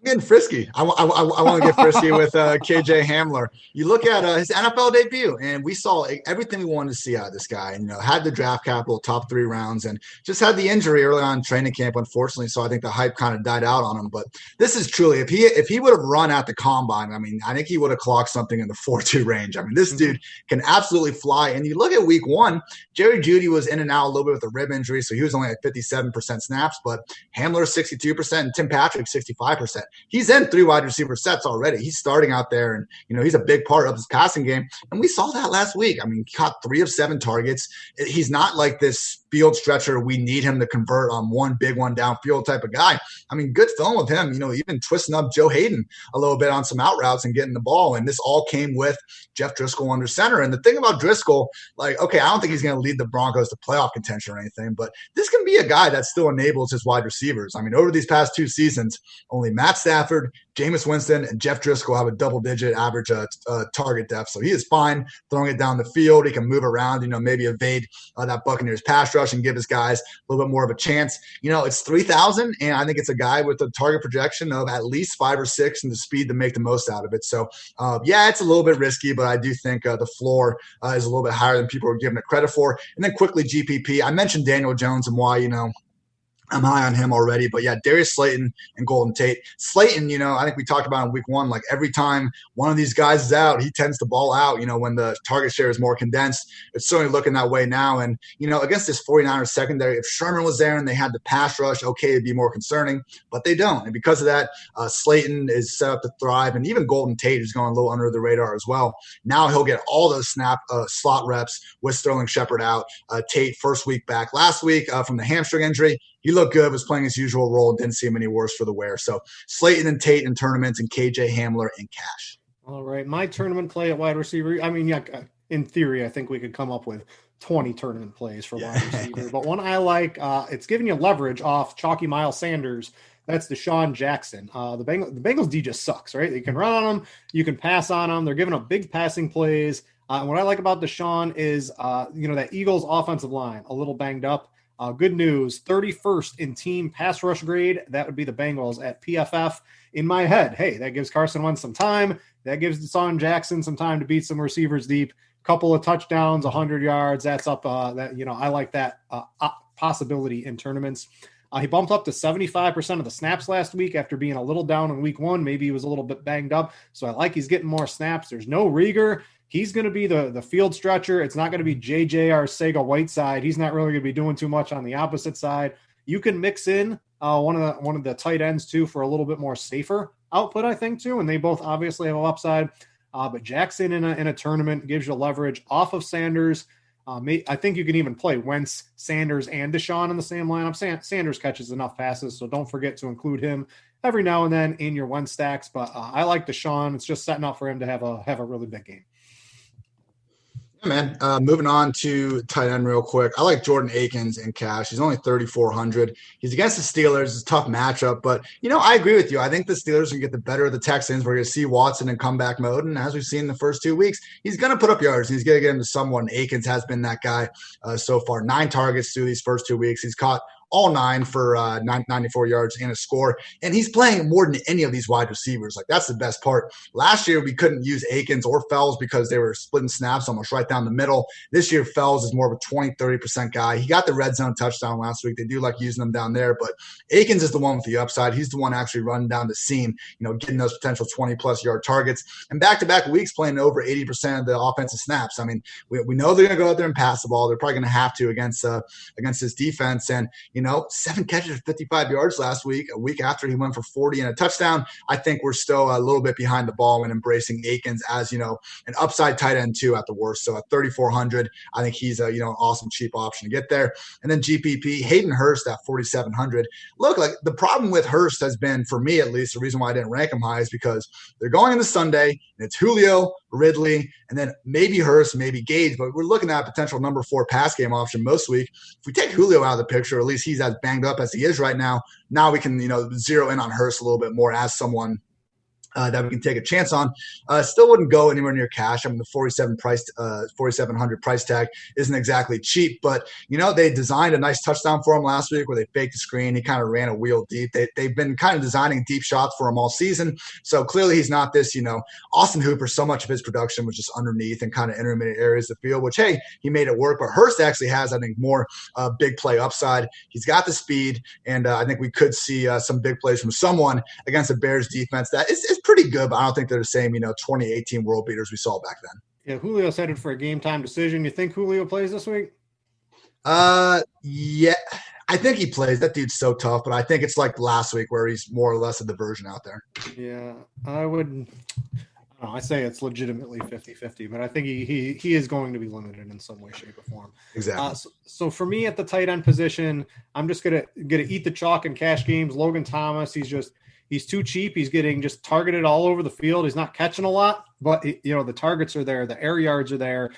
Getting frisky. I want to get frisky with KJ Hamler. You look at his NFL debut, and we saw everything we wanted to see out of this guy. And, had the draft capital, top 3 rounds, and just had the injury early on in training camp, unfortunately. So I think the hype kind of died out on him. But this is truly, if he would have run at the combine, I think he would have clocked something in the 4.2 range. This dude can absolutely fly. And you look at week 1, Jerry Jeudy was in and out a little bit with a rib injury, so he was only at 57% snaps. But Hamler 62% and Tim Patrick 65%. He's in 3 wide receiver sets already. He's starting out there, and he's a big part of his passing game. And we saw that last week. He caught 3 of 7 targets. He's not like this field stretcher. We need him to convert on one big one downfield type of guy. Good film with him. Even twisting up Joe Hayden a little bit on some out routes and getting the ball. And this all came with Jeff Driscoll under center. And the thing about Driscoll, I don't think he's going to lead the Broncos to playoff contention or anything, but this can be a guy that still enables his wide receivers. Over these past 2 seasons, only Matt Stafford, Jameis Winston, and Jeff Driscoll have a double-digit average target depth. So he is fine throwing it down the field. He can move around, maybe evade that Buccaneers pass rush and give his guys a little bit more of a chance. It's 3,000, and I think it's a guy with a target projection of at least 5 or 6 and the speed to make the most out of it. So, it's a little bit risky, but I do think the floor is a little bit higher than people are giving it credit for. And then quickly, GPP. I mentioned Daniel Jones and why, I'm high on him already, but yeah, Darius Slayton and Golden Tate. Slayton, I think we talked about in week one, like every time one of these guys is out, he tends to ball out, when the target share is more condensed. It's certainly looking that way now. And, against this 49ers secondary, if Sherman was there and they had the pass rush, okay, it'd be more concerning, but they don't. And because of that, Slayton is set up to thrive. And even Golden Tate is going a little under the radar as well. Now he'll get all those slot reps with Sterling Shepard out. Tate, first week back last week from the hamstring injury. He looked good, was playing his usual role, and didn't see him any worse for the wear. So Slayton and Tate in tournaments and KJ Hamler in cash. All right. My tournament play at wide receiver, I mean, yeah, in theory, I think we could come up with 20 tournament plays for wide receiver. But one I like, it's giving you leverage off chalky Miles Sanders. That's Deshaun Jackson. The Bengals D just sucks, right? You can run on them. You can pass on them. They're giving up big passing plays. And what I like about Deshaun is, that Eagles offensive line, a little banged up. Good news, 31st in team pass rush grade. That would be the Bengals at PFF. In my head, hey, that gives Carson Wentz some time. That gives Deshaun Jackson some time to beat some receivers deep. Couple of touchdowns, 100 yards. That's up. I like that possibility in tournaments. He bumped up to 75% of the snaps last week after being a little down in week one. Maybe he was a little bit banged up. So I like he's getting more snaps. There's no Rieger. He's going to be the field stretcher. It's not going to be J.J. Arcega-Whiteside. He's not really going to be doing too much on the opposite side. You can mix in one of the tight ends, too, for a little bit more safer output, I think, too. And they both obviously have an upside. But Jackson in a tournament gives you leverage off of Sanders. I think you can even play Wentz, Sanders, and Deshaun in the same lineup. Sanders catches enough passes, so don't forget to include him every now and then in your Wentz stacks. But I like Deshaun. It's just setting up for him to have a really big game. Man, moving on to tight end real quick. I like Jordan Akins in cash. He's only 3,400. He's against the Steelers. It's a tough matchup, but I agree with you. I think the Steelers can get the better of the Texans. We're going to see Watson in comeback mode, and as we've seen in the first 2 weeks, he's going to put up yards. He's going to get into someone. Akins has been that guy so far. 9 targets through these first 2 weeks. He's caught all 9 for 94 yards and a score. And he's playing more than any of these wide receivers. Like, that's the best part. Last year, we couldn't use Akins or Fells because they were splitting snaps almost right down the middle. This year, Fells is more of a 20-30% guy. He got the red zone touchdown last week. They do like using him down there, but Akins is the one with the upside. He's the one actually running down the seam, getting those potential 20-plus yard targets. And back-to-back weeks playing over 80% of the offensive snaps. I mean, we know they're going to go out there and pass the ball. They're probably going to have to against this defense. And, 7 catches for 55 yards last week, a week after he went for 40 and a touchdown. I think we're still a little bit behind the ball when embracing Akins as, an upside tight end too at the worst. So at 3,400, I think he's an awesome cheap option to get there. And then GPP, Hayden Hurst at 4,700. Look, like the problem with Hurst has been, for me at least, the reason why I didn't rank him high is because they're going into Sunday and it's Julio, Ridley, and then maybe Hurst, maybe Gage, but we're looking at a potential number 4 pass game option most week. If we take Julio out of the picture, or at least he's as banged up as he is right now, we can, zero in on Hurst a little bit more as someone that we can take a chance on. Still wouldn't go anywhere near cash. I mean, the 4,700 price tag isn't exactly cheap, but they designed a nice touchdown for him last week where they faked the screen. He kind of ran a wheel deep. They've been kind of designing deep shots for him all season. So clearly he's not this, Austin Hooper. So much of his production was just underneath and kind of intermediate areas of the field, which, hey, he made it work. But Hurst actually has, I think, more big play upside. He's got the speed, and I think we could see some big plays from someone against the Bears defense that is pretty good, but I don't think they're the same, 2018 world beaters we saw back then. Yeah, Julio's headed for a game time decision. You think Julio plays this week? Yeah, I think he plays. That dude's so tough, but I think it's like last week where he's more or less a diversion out there. Yeah, I say it's legitimately 50-50, but I think he is going to be limited in some way, shape, or form. Exactly. So for me at the tight end position, I'm just gonna eat the chalk in cash games. Logan Thomas, he's too cheap. He's getting just targeted all over the field. He's not catching a lot, but the targets are there. The air yards are there.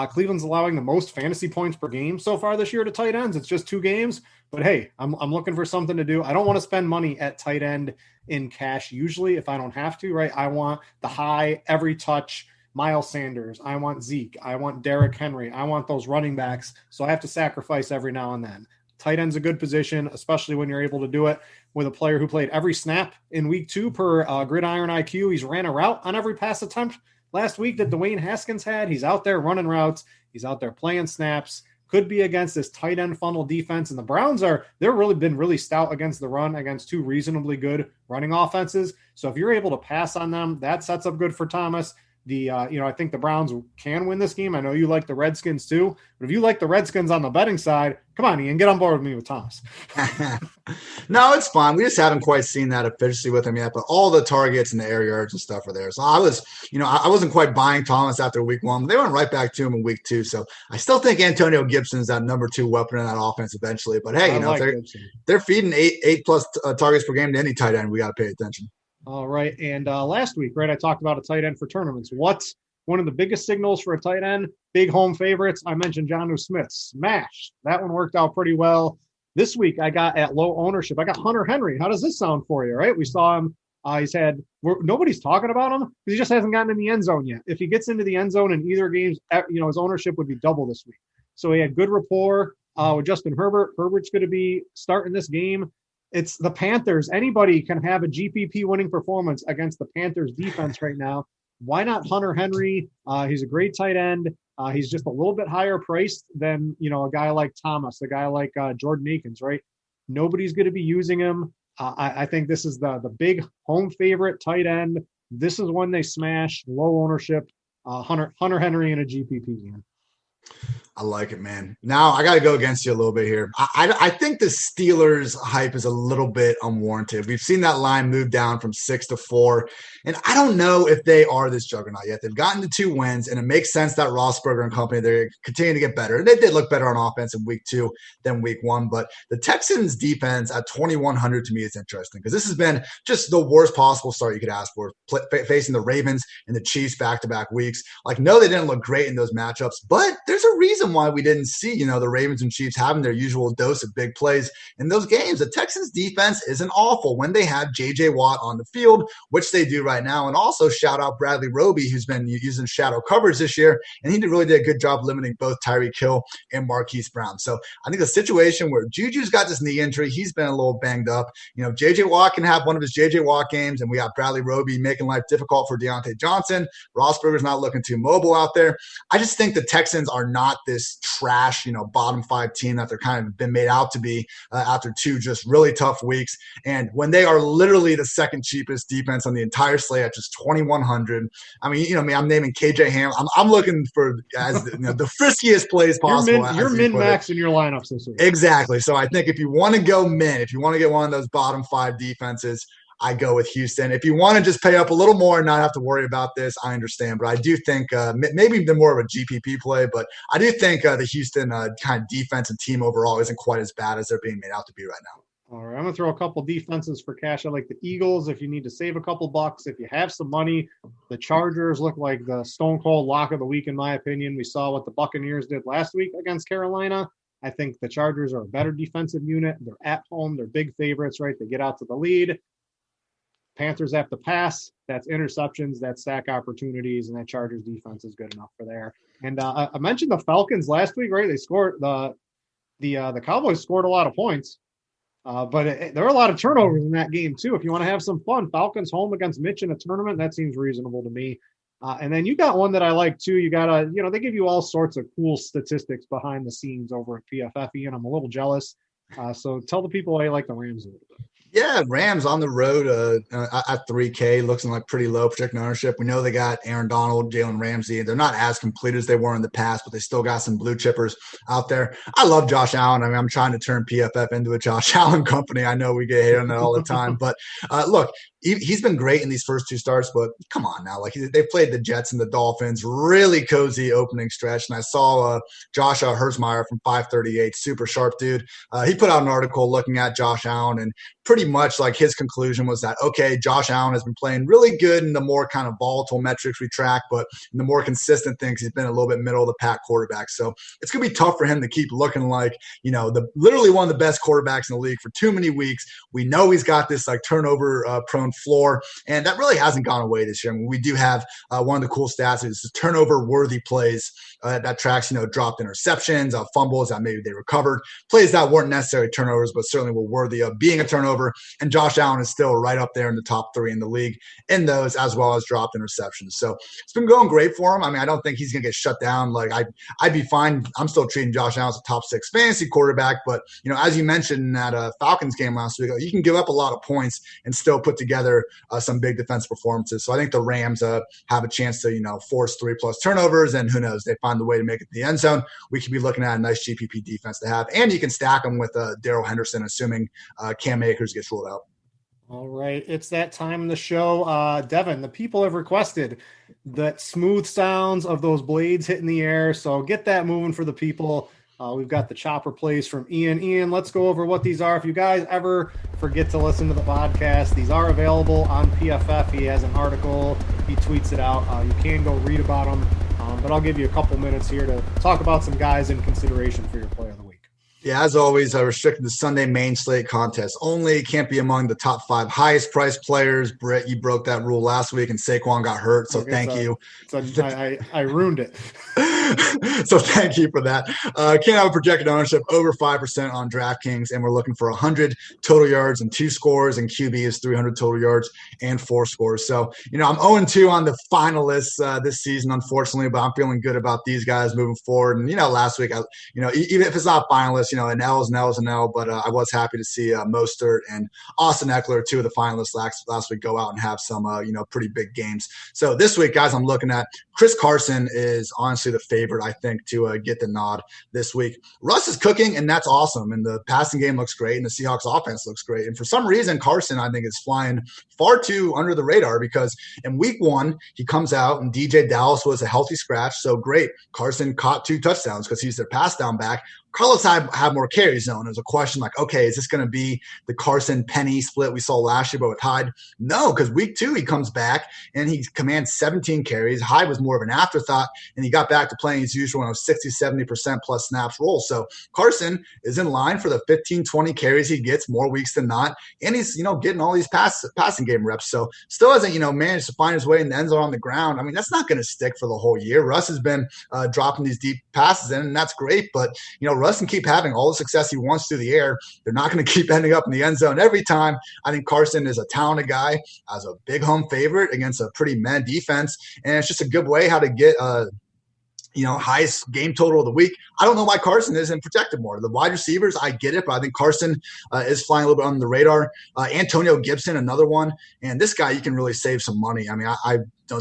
Cleveland's allowing the most fantasy points per game so far this year to tight ends. It's just 2 games, but hey, I'm looking for something to do. I don't want to spend money at tight end in cash usually if I don't have to, right? I want the high every touch Miles Sanders. I want Zeke. I want Derrick Henry. I want those running backs. So I have to sacrifice every now and then. Tight end's a good position, especially when you're able to do it with a player who played every snap in week 2 per Gridiron IQ. He's ran a route on every pass attempt last week that Dwayne Haskins had. He's out there running routes. He's out there playing snaps. could be against this tight end funnel defense. And the Browns they're really been really stout against the run against two reasonably good running offenses. So if you're able to pass on them, that sets up good for Thomas. I think the Browns can win this game. I know you like the Redskins too, but if you like the Redskins on the betting side, come on, Ian, get on board with me with Thomas. No, it's fine. We just haven't quite seen that efficiency with him yet, but all the targets and the air yards and stuff are there. So I wasn't quite buying Thomas after week one. They went right back to him in week two. So I still think Antonio Gibson is that number 2 weapon in that offense eventually. But hey, they're feeding eight plus targets per game to any tight end, we got to pay attention. All right. And last week, right, I talked about a tight end for tournaments. What's one of the biggest signals for a tight end? Big home favorites. I mentioned Jonnu Smith. Smash. That one worked out pretty well. This week, I got at low ownership. I got Hunter Henry. How does this sound for you, right? We saw him. Nobody's talking about him because he just hasn't gotten in the end zone yet. If he gets into the end zone in either games, his ownership would be double this week. So he had good rapport with Justin Herbert. Herbert's going to be starting this game. It's the Panthers. Anybody can have a GPP winning performance against the Panthers defense right now. Why not Hunter Henry? He's a great tight end. He's just a little bit higher priced than, a guy like Thomas, a guy like Jordan Akins, right? Nobody's going to be using him. I think this is the big home favorite tight end. This is when they smash, low ownership, Hunter Henry in a GPP game. I like it, man. Now I got to go against you a little bit here. I think the Steelers hype is a little bit unwarranted. We've seen that line move down from 6 to 4, and I don't know if they are this juggernaut yet. They've gotten to 2 wins, and it makes sense that Roethlisberger and company, they're continuing to get better. They did look better on offense in week 2 than week 1, but the Texans defense at 2,100 to me is interesting because this has been just the worst possible start you could ask for, facing the Ravens and the Chiefs back-to-back weeks. No, they didn't look great in those matchups, but there's a reason why we didn't see, the Ravens and Chiefs having their usual dose of big plays in those games. The Texans defense isn't awful when they have J.J. Watt on the field, which they do right now. And also shout out Bradley Roby, who's been using shadow coverage this year, and he really did a good job limiting both Tyreek Hill and Marquise Brown. So I think the situation where Juju's got this knee injury, he's been a little banged up. J.J. Watt can have one of his J.J. Watt games, and we got Bradley Roby making life difficult for Deontay Johnson. Roethlisberger's not looking too mobile out there. I just think the Texans are not this trash, bottom 5 team that they're kind of been made out to be after 2 just really tough weeks. And when they are literally the second cheapest defense on the entire slate at just 2,100, I mean, I'm naming KJ Ham. I'm looking for the friskiest plays possible. You're min-max in your lineups this week. Exactly. So I think if you want to go if you want to get one of those bottom 5 defenses, I go with Houston. If you want to just pay up a little more and not have to worry about this, I understand. But I do think maybe they're more of a GPP play, but I do think the Houston kind of defense and team overall isn't quite as bad as they're being made out to be right now. All right, I'm going to throw a couple defenses for cash. I like the Eagles if you need to save a couple bucks. If you have some money, the Chargers look like the stone cold lock of the week, in my opinion. We saw what the Buccaneers did last week against Carolina. I think the Chargers are a better defensive unit. They're at home. They're big favorites, right? They get out to the lead. Panthers have to pass. That's interceptions, that's sack opportunities, and that Chargers defense is good enough for there. And I mentioned the Falcons last week, right? They scored the Cowboys scored a lot of points, but there are a lot of turnovers in that game too. If you want to have some fun, Falcons home against Mitch in a tournament, that seems reasonable to me. And then you got one that I like too. You got they give you all sorts of cool statistics behind the scenes over at PFF, and I'm a little jealous. So tell the people why you like the Rams a little bit. Yeah, Rams on the road at 3K, looking like pretty low projected ownership. We know they got Aaron Donald, Jalen Ramsey. They're not as complete as they were in the past, but they still got some blue chippers out there. I love Josh Allen. I mean, I'm trying to turn PFF into a Josh Allen company. I know we get hate on that all the time, but look, he's been great in these first 2 starts, but come on now. They played the Jets and the Dolphins, really cozy opening stretch. And I saw Josh Hertzmeyer from 538, super sharp dude. He put out an article looking at Josh Allen, and pretty much his conclusion was that, okay, Josh Allen has been playing really good in the more kind of volatile metrics we track, but in the more consistent things, he's been a little bit middle of the pack quarterback. So it's going to be tough for him to keep looking like, literally one of the best quarterbacks in the league for too many weeks. We know he's got this turnover prone floor, and that really hasn't gone away this year. I mean, we do have one of the cool stats is turnover-worthy plays that tracks, dropped interceptions, fumbles that maybe they recovered, plays that weren't necessarily turnovers, but certainly were worthy of being a turnover. And Josh Allen is still right up there in the top 3 in the league in those, as well as dropped interceptions. So it's been going great for him. I mean, I don't think he's going to get shut down. Like I'd be fine. I'm still treating Josh Allen as a top 6 fantasy quarterback, but as you mentioned in that Falcons game last week, you can give up a lot of points and still put together some big defense performances. So I think the Rams have a chance to force 3+ turnovers, and who knows, they find the way to make it to the end zone. We could be looking at a nice GPP defense to have, and you can stack them with Darrell Henderson, assuming Cam Akers gets ruled out. All right, it's that time in the show. Devin, the people have requested that smooth sounds of those blades hitting the air, so get that moving for the people. We've got the chopper plays from Ian. Ian, let's go over what these are. If you guys ever forget to listen to the podcast, these are available on PFF. He has an article. He tweets it out. You can go read about them, but I'll give you a couple minutes here to talk about some guys in consideration for your play of the week. Yeah, as always, restricted to Sunday main slate contests only. Can't be among the top 5 highest priced players. Britt, you broke that rule last week, and Saquon got hurt, so thank you. I ruined it. So thank you for that. Can't have a projected ownership over 5% on DraftKings, and we're looking for 100 total yards and 2 scores, and QB is 300 total yards and 4 scores. So, I'm 0-2 on the finalists this season, unfortunately, but I'm feeling good about these guys moving forward. And, last week, even if it's not finalists, an L is an L is an L, but I was happy to see Mostert and Austin Eckler, 2 of the finalists last week, go out and have some, pretty big games. So this week, guys, I'm looking at Chris Carson is honestly the favorite, I think, to get the nod this week. Russ is cooking, and that's awesome. And the passing game looks great, and the Seahawks offense looks great. And for some reason, Carson, I think, is flying far too under the radar, because in week 1, he comes out and DJ Dallas was a healthy scratch. So great. Carson caught 2 touchdowns because he's their pass down back. Carlos had more carries, though, and it was a question like, okay, is this going to be the Carson-Penny split we saw last year, but with Hyde? No, because week 2, he comes back, and he commands 17 carries. Hyde was more of an afterthought, and he got back to playing his usual 60-70% plus snaps role. So Carson is in line for the 15-20 carries he gets more weeks than not, and he's, getting all these passing game reps. So still hasn't, managed to find his way in the end zone on the ground. I mean, that's not going to stick for the whole year. Russ has been dropping these deep passes in, and that's great, but, Russ can keep having all the success he wants through the air. They're not going to keep ending up in the end zone every time. I think Carson is a talented guy, as a big home favorite against a pretty man defense, and it's just a good way how to get highest game total of the week. I don't know why Carson isn't protected more. The wide receivers, I get it, but I think Carson is flying a little bit under the radar. Antonio Gibson, another one, and this guy, you can really save some money. I mean, I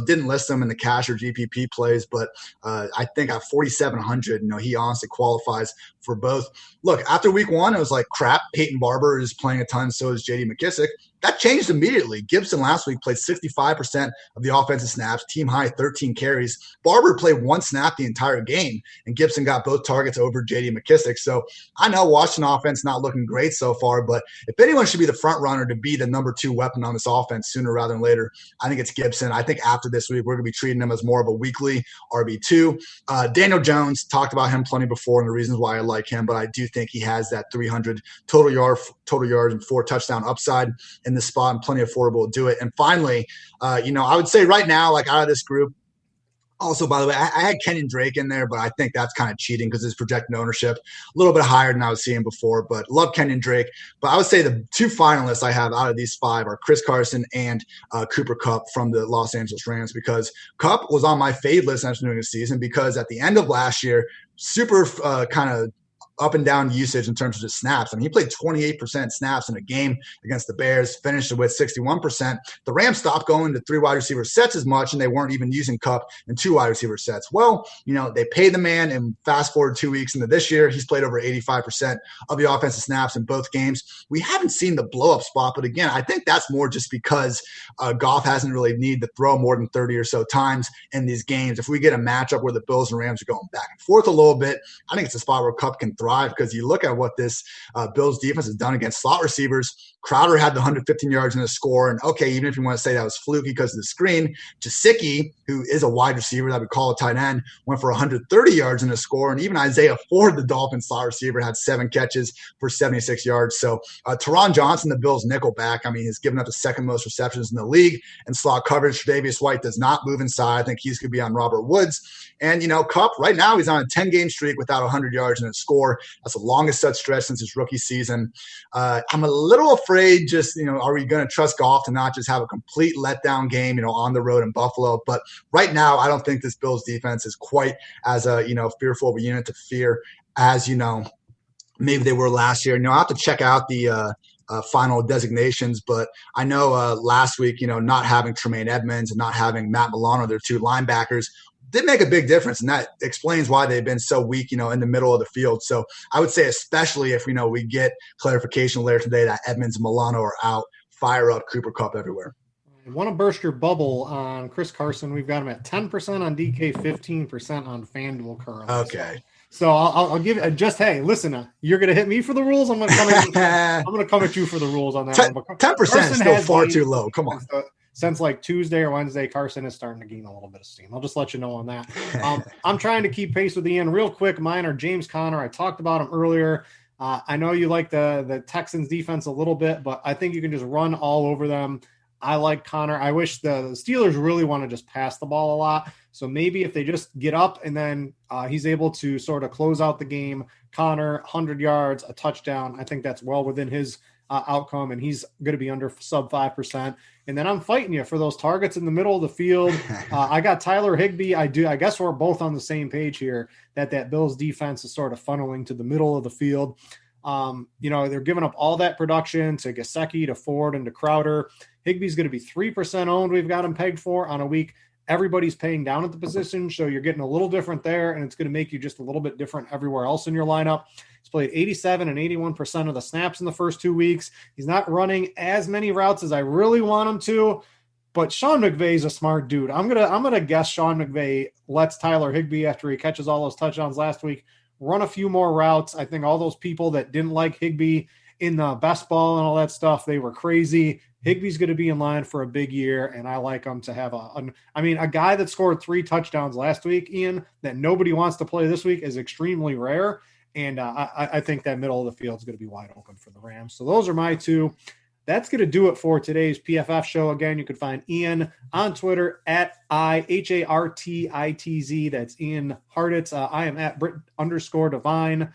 didn't list him in the cash or GPP plays, but I think at 4,700, he honestly qualifies for both. Look, after week 1, it was like crap. Peyton Barber is playing a ton, so is J.D. McKissick. That changed immediately. Gibson last week played 65% of the offensive snaps, team high 13 carries. Barber played 1 snap the entire game, and Gibson got both targets over J.D. McKissick. So I know Washington offense not looking great so far, but if anyone should be the front runner to be the number 2 weapon on this offense sooner rather than later, I think it's Gibson. I think after this week, we're going to be treating him as more of a weekly RB2. Daniel Jones, talked about him plenty before and the reasons why I like him, but I do think he has that 300 total yards and 4 touchdown upside in this spot, and plenty affordable to do it. And finally, I would say right now, like out of this group, also, by the way, I had Kenyon Drake in there, but I think that's kind of cheating because his projected ownership a little bit higher than I was seeing before, but love Kenyon Drake. But I would say the 2 finalists I have out of these 5 are Chris Carson and Cooper Kupp from the Los Angeles Rams, because Kupp was on my fade list after doing the season, because at the end of last year, super kind of up and down usage in terms of just snaps. I mean, he played 28% snaps in a game against the Bears, finished it with 61%. The Rams stopped going to 3 wide receiver sets as much, and they weren't even using Kupp in 2 wide receiver sets. Well, they paid the man, and fast forward 2 weeks into this year, he's played over 85% of the offensive snaps in both games. We haven't seen the blow-up spot, but again, I think that's more just because Goff hasn't really needed to throw more than 30 or so times in these games. If we get a matchup where the Bills and Rams are going back and forth a little bit, I think it's a spot where Kupp can thrive, because you look at what this Bills defense has done against slot receivers. Crowder had the 115 yards in the score. And okay, even if you want to say that was fluky because of the screen, Gesicki, who is a wide receiver that we call a tight end, went for 130 yards in the score. And even Isaiah Ford, the Dolphins slot receiver, had 7 catches for 76 yards. So Teron Johnson, the Bills nickelback, I mean, he's given up the second most receptions in the league in slot coverage. Tre'Davious White does not move inside. I think he's going to be on Robert Woods. And, Kupp, right now, he's on a 10-game streak without 100 yards in a score. That's the longest such stretch since his rookie season. I'm a little afraid just, are we going to trust Goff to not just have a complete letdown game, on the road in Buffalo? But right now, I don't think this Bills defense is quite as fearful of a unit to fear as, maybe they were last year. I'll have to check out the final designations, but I know last week, not having Tremaine Edmonds and not having Matt Milano, their 2 linebackers, did make a big difference, and that explains why they've been so weak, in the middle of the field. So I would say, especially if we get clarification later today that Edmonds and Milano are out, fire up Cooper Kupp everywhere. I want to burst your bubble on Chris Carson. We've got him at 10% on DK, 15% on FanDuel currently. Okay. So I'll give it just, hey, listen, you're going to hit me for the rules. I'm going to come at you for the rules on that 10% is still far too low. Come on. Since like Tuesday or Wednesday, Carson is starting to gain a little bit of steam. I'll just let you know on that. I'm trying to keep pace with Ian real quick. Mine are James Conner. I talked about him earlier. I know you like the Texans defense a little bit, but I think you can just run all over them. I like Conner. I wish the Steelers really want to just pass the ball a lot. So maybe if they just get up and then he's able to sort of close out the game, Conner, 100 yards, a touchdown. I think that's well within his outcome, and he's going to be under sub 5%. And then I'm fighting you for those targets in the middle of the field. I got Tyler Higbee. I guess we're both on the same page here that Bills defense is sort of funneling to the middle of the field. They're giving up all that production to Gesicki, to Ford, and to Crowder. Higbee's going to be 3% owned. We've got him pegged for on a week. Everybody's paying down at the position, so you're getting a little different there, and it's going to make you just a little bit different everywhere else in your lineup. He's played 87 and 81% of the snaps in the first 2 weeks. He's not running as many routes as I really want him to, but Sean McVay is a smart dude. I'm gonna guess Sean McVay lets Tyler Higbee, after he catches all those touchdowns last week, run a few more routes. I think all those people that didn't like Higbee in the best ball and all that stuff, they were crazy. Higbee's going to be in line for a big year, and I like him to have a guy that scored 3 touchdowns last week, Ian, that nobody wants to play this week is extremely rare, and I think that middle of the field is going to be wide open for the Rams. So those are my 2. That's going to do it for today's PFF show. Again, you can find Ian on Twitter at IHARTITZ. That's Ian Hartitz. I am at Brit_Divine.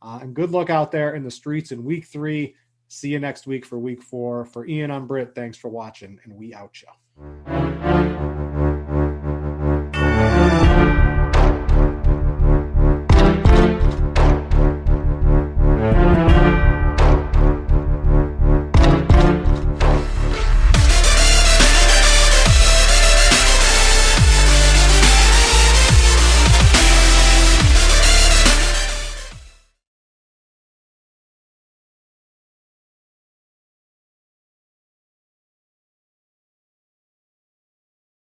And good luck out there in the streets in week 3. See you next week for week 4. For Ian, I'm Britt. Thanks for watching, and we out, y'all.